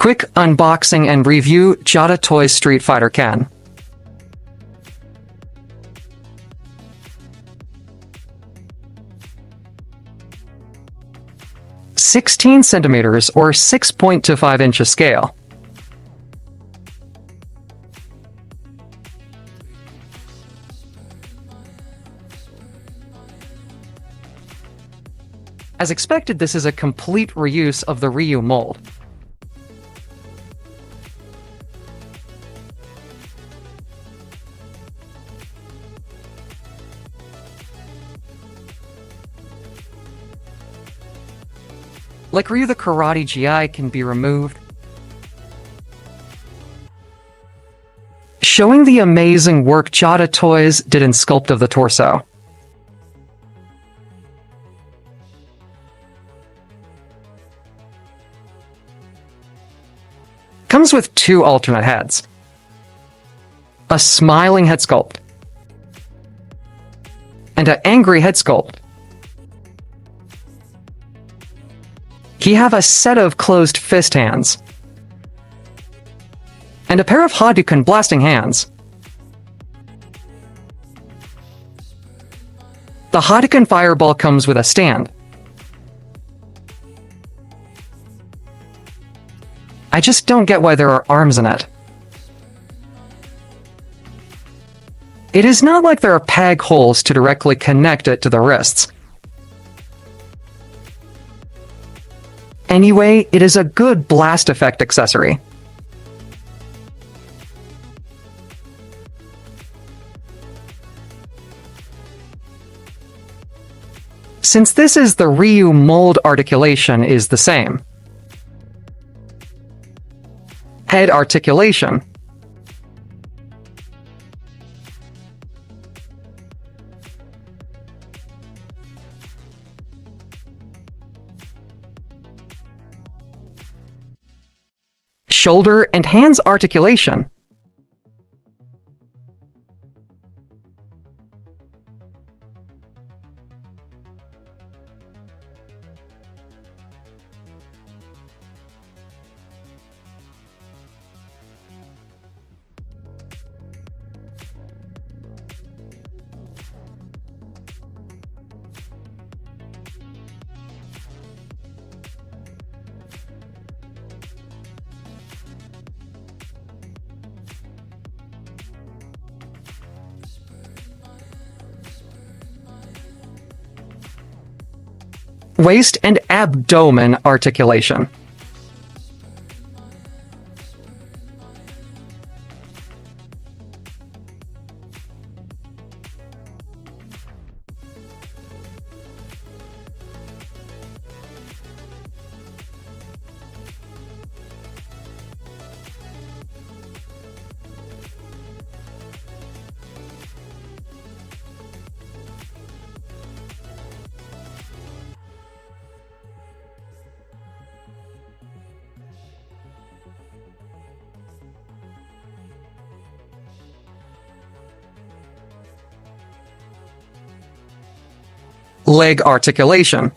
Quick unboxing and review Jada Toys Street Fighter Can. (16 centimeters or 6.25 inches scale). As expected, this is a complete reuse of the Ryu mold. Like Ryu, the karate GI can be removed, showing the amazing work Jada Toys did in sculpt of the torso. Comes with two alternate heads, a smiling head sculpt, and an angry head sculpt. He have a set of closed fist hands, and a pair of Hadouken blasting hands. The Hadouken fireball comes with a stand. I just don't get why there are arms in it. It is not like there are peg holes to directly connect it to the wrists. Anyway, it is a good blast effect accessory. Since this is the Ryu mold, articulation is the same. Head articulation. Shoulder and hands articulation. Waist and abdomen articulation. Leg articulation.